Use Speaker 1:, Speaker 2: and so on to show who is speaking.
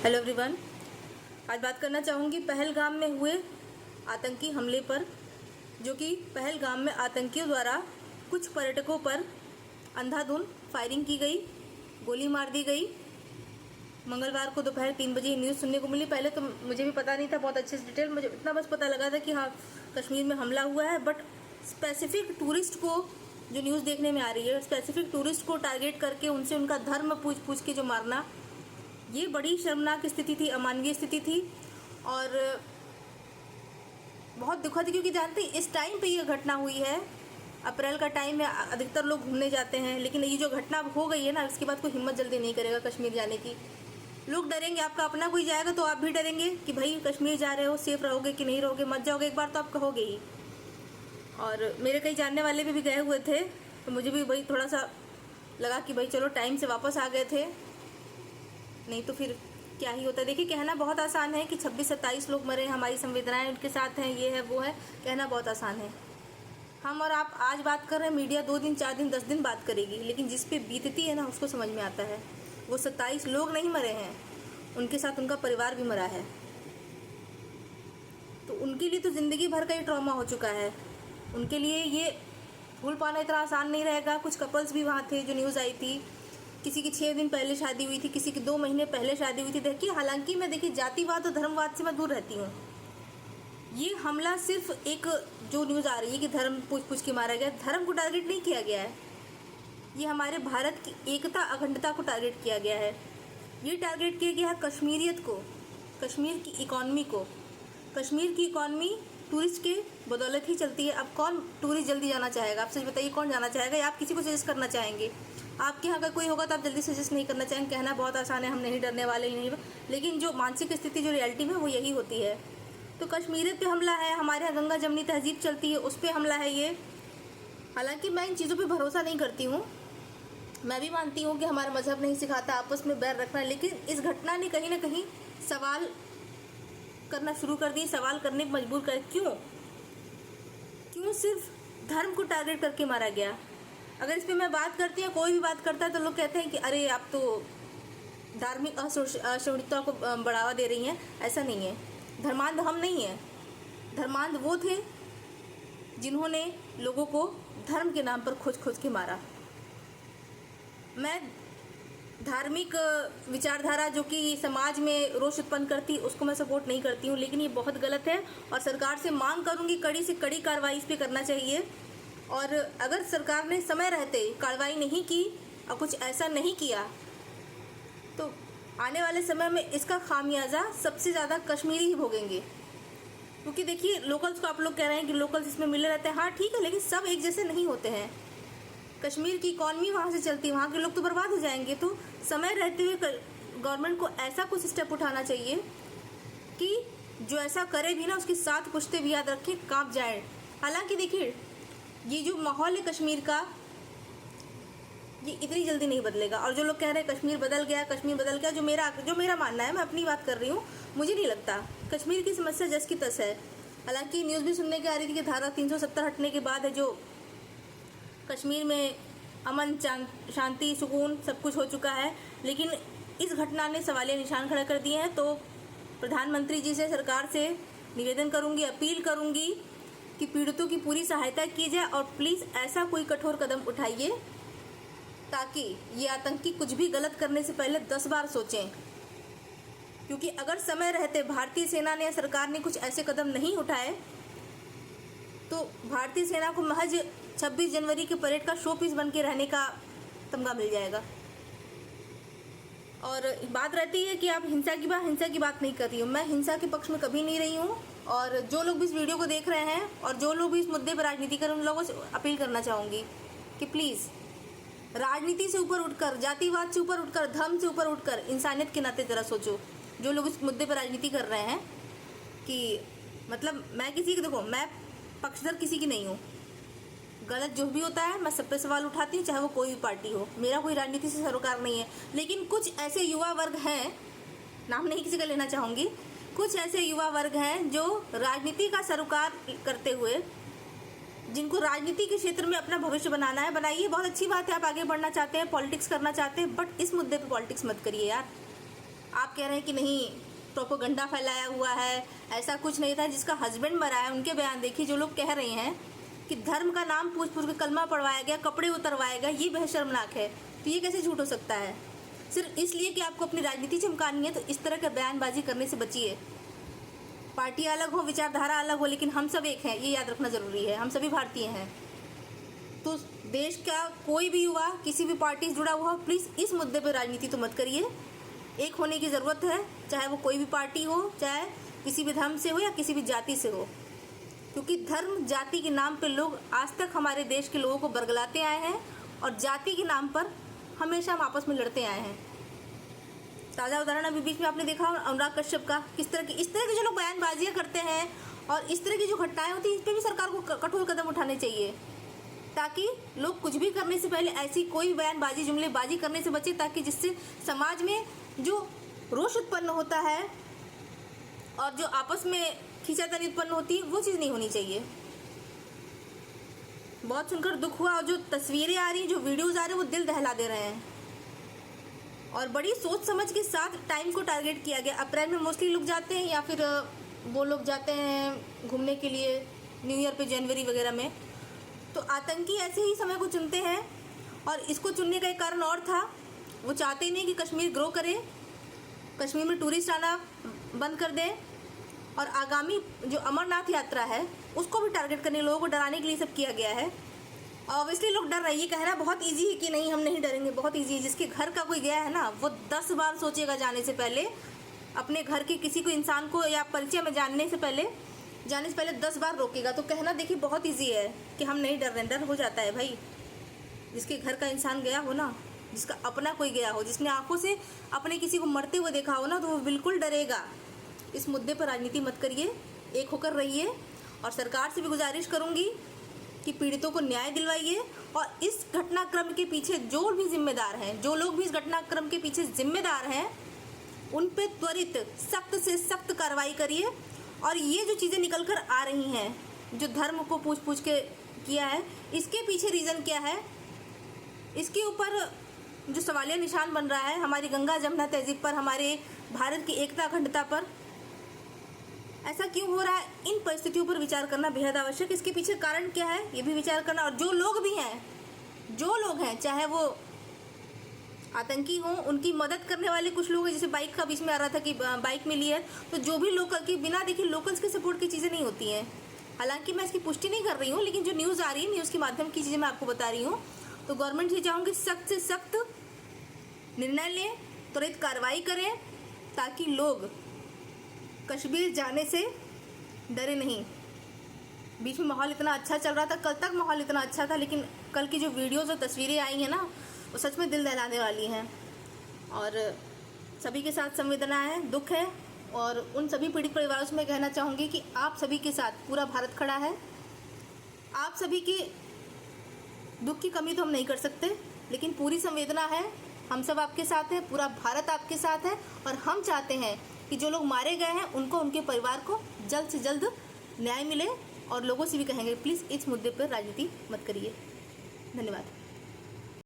Speaker 1: Hello everyone. आज बात करना चाहूँगी पहलगाम में हुए आतंकी हमले पर, जो कि पहलगाम में आतंकियों द्वारा कुछ पर्यटकों पर अंधाधुंध फायरिंग की गई, गोली मार दी गई। मंगलवार को दोपहर 3 बजे न्यूज़ सुनने को मिली। पहले तो मुझे भी पता नहीं था बहुत अच्छे से डिटेल, मुझे इतना बस पता लगा था कि हाँ कश्मीर में हमला हुआ है, बट स्पेसिफिक टूरिस्ट को जो न्यूज़ देखने में आ रही है, स्पेसिफिक टूरिस्ट को टारगेट करके उनसे उनका धर्म पूछ के जो मारना, ये बड़ी शर्मनाक स्थिति थी, अमानवीय स्थिति थी और बहुत दुखद थी। क्योंकि जानते हैं इस टाइम पे ये घटना हुई है, अप्रैल का टाइम है, अधिकतर लोग घूमने जाते हैं, लेकिन ये जो घटना हो गई है ना, इसके बाद कोई हिम्मत जल्दी नहीं करेगा कश्मीर जाने की। लोग डरेंगे, आपका अपना कोई जाएगा तो आप भी डरेंगे कि भाई कश्मीर जा रहे हो, सेफ रहोगे कि नहीं रहोगे, मत जाओगे, एक बार तो आप कहोगे ही। और मेरे कई जानने वाले भी गए हुए थे, तो मुझे भी भाई थोड़ा सा लगा कि भाई चलो टाइम से वापस आ गए थे, नहीं तो फिर क्या ही होता। देखिए, कहना बहुत आसान है कि 26-27 लोग मरे, हमारी संवेदनाएं उनके साथ हैं, ये है वो है, कहना बहुत आसान है। हम और आप आज बात कर रहे हैं, मीडिया 2 दिन 4 दिन 10 दिन बात करेगी, लेकिन जिस पे बीतती है ना उसको समझ में आता है। वो 27 लोग नहीं मरे हैं, उनके साथ उनका परिवार भी मरा है, तो उनके लिए तो ज़िंदगी भर का ही ट्रॉमा हो चुका है। उनके लिए ये भूल पाना इतना आसान नहीं रहेगा। कुछ कपल्स भी वहाँ थे जो न्यूज़ आई थी, किसी की 6 दिन पहले शादी हुई थी, किसी की 2 महीने पहले शादी हुई थी। देखिए, हालांकि मैं जातिवाद और धर्मवाद से मैं दूर रहती हूँ। ये हमला सिर्फ एक जो न्यूज़ आ रही है कि धर्म पूछ के मारा गया, धर्म को टारगेट नहीं किया गया है। ये हमारे भारत की एकता अखंडता को टारगेट किया गया है। ये टारगेट किया गया है कश्मीरियत को, कश्मीर की इकॉनमी को। कश्मीर की इकॉनमी टूरिस्ट के बदौलत ही चलती है। अब कौन टूरिस्ट जल्दी जाना चाहेगा? आप सच बताइए, कौन जाना चाहेगा? या आप किसी को सजेस्ट करना चाहेंगे? आपके यहाँ अगर कोई होगा तो आप जल्दी सजेस्ट नहीं करना चाहेंगे। कहना बहुत आसान है, हम नहीं डरने वाले ही नहीं, लेकिन जो मानसिक स्थिति, जो रियलिटी में, वो यही होती है। तो कश्मीरियत पे हमला है, हमारे यहाँ गंगा जमनी तहजीब चलती है, उस पर हमला है ये। हालांकि मैं इन चीज़ों पे भरोसा नहीं करती हूँ, मैं भी मानती हूँ कि हमारा मजहब नहीं सिखाता आपस में बैर रखना, लेकिन इस घटना ने कहीं ना कहीं सवाल करना शुरू कर दिए, सवाल करने पर मजबूर कर। क्यों सिर्फ धर्म को टारगेट करके मारा गया? अगर इस पर मैं बात करती हूँ, कोई भी बात करता है, तो लोग कहते हैं कि अरे आप तो धार्मिक असहिष्णुता को बढ़ावा दे रही हैं। ऐसा नहीं है। धर्मांध हम नहीं हैं, धर्मांध वो थे जिन्होंने लोगों को धर्म के नाम पर खोज के मारा। मैं धार्मिक विचारधारा जो कि समाज में रोष उत्पन्न करती, उसको मैं सपोर्ट नहीं करती हूँ, लेकिन ये बहुत गलत है और सरकार से मांग करूँगी कड़ी से कड़ी कार्रवाई इस पर करना चाहिए। और अगर सरकार ने समय रहते कार्रवाई नहीं की और कुछ ऐसा नहीं किया, तो आने वाले समय में इसका खामियाजा सबसे ज़्यादा कश्मीरी ही भोगेंगे। क्योंकि देखिए, लोकल्स को आप लोग कह रहे हैं कि लोकल्स इसमें मिले रहते हैं, हाँ ठीक है, लेकिन सब एक जैसे नहीं होते हैं। कश्मीर की इकॉनमी वहाँ से चलती है, वहाँ के लोग तो बर्बाद हो जाएंगे। तो समय रहते हुए गवर्नमेंट को ऐसा कुछ स्टेप उठाना चाहिए कि जो ऐसा करे भी ना, उसके साथ पुश्ते भी याद रखें, कांप जाए। हालांकि देखिए, ये जो माहौल है कश्मीर का, ये इतनी जल्दी नहीं बदलेगा। और जो लोग कह रहे हैं कश्मीर बदल गया, कश्मीर बदल गया, जो मेरा मानना है, मैं अपनी बात कर रही हूँ, मुझे नहीं लगता। कश्मीर की समस्या जस की तस है। हालांकि न्यूज़ भी सुनने की आ रही थी कि धारा 370 हटने के बाद है जो कश्मीर में अमन शांति सुकून सब कुछ हो चुका है, लेकिन इस घटना ने सवालिया निशान खड़ा कर दिए हैं। तो प्रधानमंत्री जी से, सरकार से निवेदन करूंगी, अपील करूंगी कि पीड़ितों की पूरी सहायता की जाए और प्लीज़ ऐसा कोई कठोर कदम उठाइए ताकि ये आतंकी कुछ भी गलत करने से पहले 10 बार सोचें। क्योंकि अगर समय रहते भारतीय सेना ने या सरकार ने कुछ ऐसे कदम नहीं उठाए, तो भारतीय सेना को महज 26 जनवरी के परेड का शो पीस बन के रहने का तमगा मिल जाएगा। और बात रहती है कि आप हिंसा की बात नहीं कर रही हूँ, मैं हिंसा के पक्ष में कभी नहीं रही हूँ। और जो लोग भी इस वीडियो को देख रहे हैं और जो लोग भी इस मुद्दे पर राजनीति करें, उन लोगों से अपील करना चाहूँगी कि प्लीज़ राजनीति से ऊपर उठकर, जातिवाद से ऊपर उठकर, धर्म से ऊपर उठकर इंसानियत के नाते ज़रा सोचो। जो लोग इस मुद्दे पर राजनीति कर रहे हैं कि मतलब मैं किसी की, देखो मैं पक्षधर किसी की नहीं हूँ, गलत जो भी होता है मैं सब पे सवाल उठाती हूँ, चाहे वो कोई भी पार्टी हो। मेरा कोई राजनीति से सरोकार नहीं है, लेकिन कुछ ऐसे युवा वर्ग हैं, नाम नहीं किसी का लेना चाहूँगी, कुछ ऐसे युवा वर्ग हैं जो राजनीति का सरोकार करते हुए, जिनको राजनीति के क्षेत्र में अपना भविष्य बनाना है, बनाइए, बहुत अच्छी बात है। आप आगे बढ़ना चाहते हैं, पॉलिटिक्स करना चाहते हैं, बट इस मुद्दे पे पॉलिटिक्स मत करिए यार। आप कह रहे हैं कि नहीं प्रोपेगेंडा फैलाया हुआ है, ऐसा कुछ नहीं था। जिसका हस्बैंड मरा है उनके बयान देखिए, जो लोग कह रहे हैं कि धर्म का नाम पूछ पूछ के कलमा पढ़वाया गया, कपड़े उतरवाया गया, ये बेहद शर्मनाक है। तो ये कैसे झूठ हो सकता है? सिर्फ इसलिए कि आपको अपनी राजनीति चमकानी है, तो इस तरह के बयानबाजी करने से बचिए। पार्टी अलग हो, विचारधारा अलग हो, लेकिन हम सब एक हैं, ये याद रखना ज़रूरी है। हम सभी भारतीय हैं। तो देश का कोई भी युवा किसी भी पार्टी से जुड़ा हुआ हो, प्लीज़ इस मुद्दे पर राजनीति तो मत करिए। एक होने की ज़रूरत है, चाहे वो कोई भी पार्टी हो, चाहे किसी भी धर्म से हो या किसी भी जाति से हो, क्योंकि धर्म जाति के नाम पे लोग आज तक हमारे देश के लोगों को बरगलाते आए हैं और जाति के नाम पर हमेशा हम आपस में लड़ते आए हैं। ताज़ा उदाहरण अभी बीच में आपने देखा अनुराग कश्यप का, इस तरह के जो लोग बयानबाजियाँ करते हैं और इस तरह की जो घटनाएं होती हैं, इस पर भी सरकार को कठोर कदम उठाने चाहिए, ताकि लोग कुछ भी करने से पहले ऐसी कोई बयानबाजी जुमलेबाजी करने से बचे, ताकि जिससे समाज में जो रोष उत्पन्न होता है और जो आपस में खींचातानी उत्पन्न होती है, वो चीज़ नहीं होनी चाहिए। बहुत सुनकर दुख हुआ, और जो तस्वीरें आ रही हैं, जो वीडियोज़ आ रहे हैं, वो दिल दहला दे रहे हैं। और बड़ी सोच समझ के साथ टाइम को टारगेट किया गया। अप्रैल में मोस्टली लोग जाते हैं, या फिर वो लोग जाते हैं घूमने के लिए न्यू ईयर पे, जनवरी वगैरह में। तो आतंकी ऐसे ही समय को चुनते हैं, और इसको चुनने का एक कारण और था, वो चाहते ही नहीं कि कश्मीर ग्रो करे, कश्मीर में टूरिस्ट आना बंद कर दें, और आगामी जो अमरनाथ यात्रा है उसको भी टारगेट करने, लोगों को डराने के लिए सब किया गया है। ऑब्वियसली लोग डर रहे हैं। ये कहना बहुत इजी है कि नहीं हम नहीं डरेंगे, बहुत इजी है। जिसके घर का कोई गया है ना, वो 10 बार सोचेगा जाने से पहले, अपने घर के किसी को इंसान को या परिचय में जाने से पहले 10 बार रोकेगा। तो कहना देखिए बहुत ईजी है कि हम नहीं डर रहे, डर हो जाता है भाई। जिसके घर का इंसान गया हो ना, जिसका अपना कोई गया हो, जिसने आंखों से अपने किसी को मरते हुए देखा हो ना, तो वो बिल्कुल डरेगा। इस मुद्दे पर राजनीति मत करिए, एक होकर रहिए। और सरकार से भी गुजारिश करूंगी कि पीड़ितों को न्याय दिलवाइए, और इस घटनाक्रम के पीछे जो भी जिम्मेदार हैं, जो लोग भी इस घटनाक्रम के पीछे जिम्मेदार हैं, उन पे त्वरित सख्त से सख्त कार्रवाई करिए। और ये जो चीज़ें निकल कर आ रही हैं, जो धर्म को पूछ पूछ के किया है, इसके पीछे रीज़न क्या है, इसके ऊपर जो सवालिया निशान बन रहा है हमारी गंगा जमुना तहजीब पर, हमारे भारत की एकता अखंडता पर, ऐसा क्यों हो रहा है, इन परिस्थितियों पर विचार करना बेहद आवश्यक। इसके पीछे कारण क्या है, ये भी विचार करना। और जो लोग भी हैं, जो लोग हैं, चाहे वो आतंकी हों, उनकी मदद करने वाले कुछ लोग हैं, जैसे बाइक का बीच में आ रहा था कि बाइक मिली है, तो जो भी लोकल की बिना देखे लोकल्स के सपोर्ट की चीज़ें नहीं होती हैं। हालांकि मैं इसकी पुष्टि नहीं कर रही हूँ, लेकिन जो न्यूज़ आ रही है, न्यूज़ के माध्यम की चीज़ें मैं आपको बता रही हूँ। तो गवर्नमेंट से चाहूँगी सख्त से सख्त निर्णय लें, त्वरित कार्रवाई करें, ताकि लोग कश्मीर जाने से डरे नहीं। बीच में माहौल इतना अच्छा चल रहा था, कल तक माहौल इतना अच्छा था, लेकिन कल की जो वीडियोज़ और तस्वीरें आई हैं ना, वो सच में दिल दहलाने वाली हैं। और सभी के साथ संवेदना है, दुख है, और उन सभी पीड़ित परिवारों से मैं कहना चाहूँगी कि आप सभी के साथ पूरा भारत खड़ा है। आप सभी की दुख की कमी तो हम नहीं कर सकते, लेकिन पूरी संवेदना है, हम सब आपके साथ हैं, पूरा भारत आपके साथ है। और हम चाहते हैं कि जो लोग मारे गए हैं उनको, उनके परिवार को जल्द से जल्द न्याय मिले। और लोगों से भी कहेंगे प्लीज़ इस मुद्दे पर राजनीति मत करिए। धन्यवाद।